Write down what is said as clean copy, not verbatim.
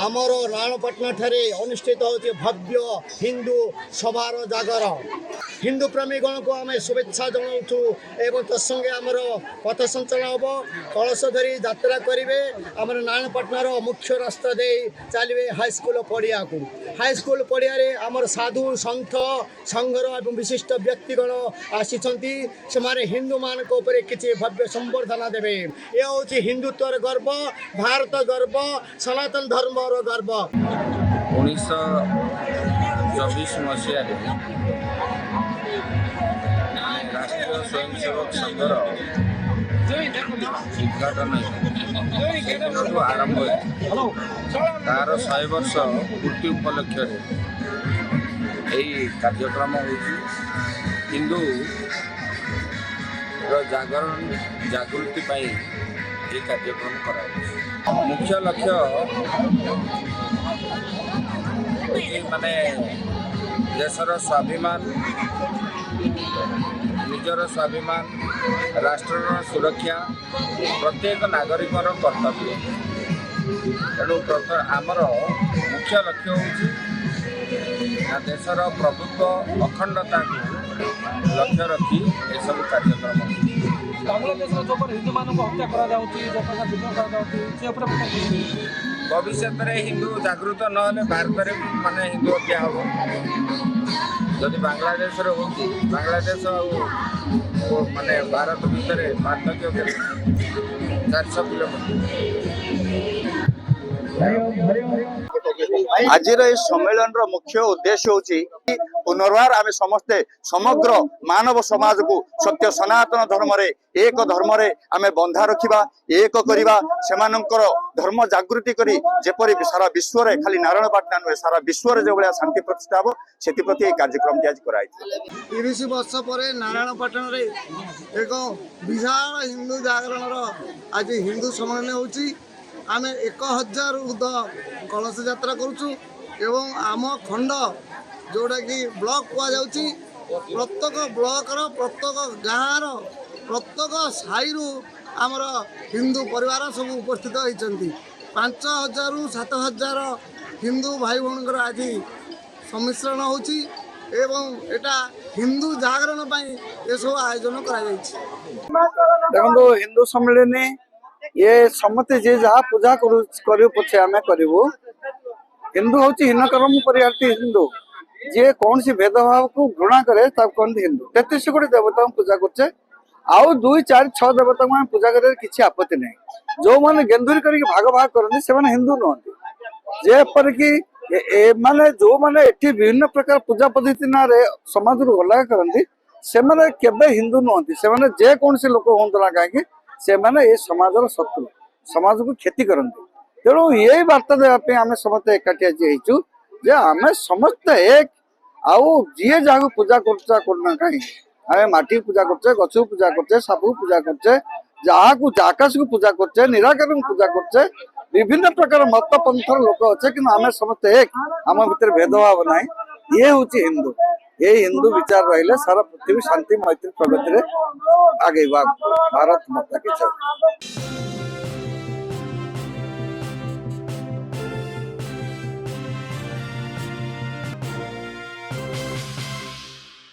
आमर नारायणपाटना ठारे अनुष्ठित होती भव्य हिंदू सभार जागर हिंदू प्रेमीगण को आम शुभेच्छा जनाऊँ एवं तत्संगे आमर पथ संचालन हम कलश धरी यात्रा करेंगे आम नारायणपाटनार मुख्य रास्ता दे चलिए हाईस्कल पड़िया को हाईस्कल पड़िया आमर साधु सन्थ संघर एवं विशिष्ट व्यक्तिगण आसी हिंदू मान किसी भव्य संबर्धना देवे ये हूँ हिंदुत्वर गर्व भारत गर्व सनातन धर्म गर्व 1924 मसीह राष्ट्रीय स्वयंसेवक संघर उद्घाटन आरंभ तार 100 वर्ष पूर्ति उपलक्ष्य यही कार्यक्रम हिंदू जागरण जागृति ये कार्यक्रम करा मुख्य लक्ष्य माने देशर स्वाभिमान निजर स्वाभिमान राष्ट्र सुरक्षा प्रत्येक नागरिक कर्तव्य तेणु आमर मुख्य लक्ष्य हूँ देशर प्रभुत्व अखंडता को लक्ष्य रखी ये सब कार्यक्रम बांग्लादेश हिंदू मान हत्या भविष्य में हिंदू जागृत ना भारत में माने हिंदू हत्या हम जदि बांग्लादेश बांग्लादेश माने भारत भितर पार्थक्य 400 किलोमीटर आज सम्मेलन मुख्य उद्देश्य हूँ पुनर्वार आम समस्ते समग्र मानव समाज को सत्य सनातन धर्म एक धर्म आम बंधा रखा एक करवा से धर्म जागृति करी जेपरी सारा विश्व में खाली नारायणपाटना नुहे सारा विश्व में जो भाया शांति प्रतिष्ठा हम से कार्यक्रम आज कराई 30 वर्ष पर नारायणपाटन एक विशाल हिंदू जागरण आज हिंदू सम्मेलन होची आमे 1000 ऊर्ध कलश यात्रा करुचु एवं आम खंड जोड़ा कि ब्लॉक कहुच्छी प्रत्येक ब्लॉकर प्रत्येक गाँव प्रत्येक साई आमर हिंदू परिवार सब उपस्थित होती 5000 ରୁ 7000 हिंदू भाई भौणी आज सम्मिश्रण होची एवं एटा हिंदू जागरण ये सब आयोजन करा देखो हिंदू सम्मेलन ये समस्ते जे जहाँ पूजा करू पछे आम करू हिंदू हूँ हीन कर्म परिहार्थी हिंदू जे कौन सी भेदभाव को घृणा करे कहते हिंदू 33 कोटी देवता पूजा करछे आउ 2 4 6 देवता को पूजा करे किसी आपत्ति नहीं जो मैंने गेंदुरी करके भाग भाग करते से हिंदू नुहति जेपर कि माने जो मैंने एठी विभिन्न प्रकार पूजा पद्धति ना समाज को अलग करती से केबे हिंदू नुहति से जे कौन सी लोक हूँ ना कहीं से ये समाजर शत्रु समाज को क्षति करते तेणु यही वार्ता देवाई आम समस्त एकाठी आज जे आम समस्त एक आउ जी जहाँ पूजा करना कहीं आम माटी पूजा करचे गछ को पूजा करचे साप को पूजा करचे जहाँ को आकाश को पूजा करचे निराकार को पूजा करचे विभिन्न प्रकार मत पंथर लोक अच्छे कि आम समस्त एक आम भीतर भेदभाव ना ये हूँ हिंदू ये हिंदू विचार रही सारा पृथ्वी शांति मैत्री प्रगति आगे भारत माता की जय।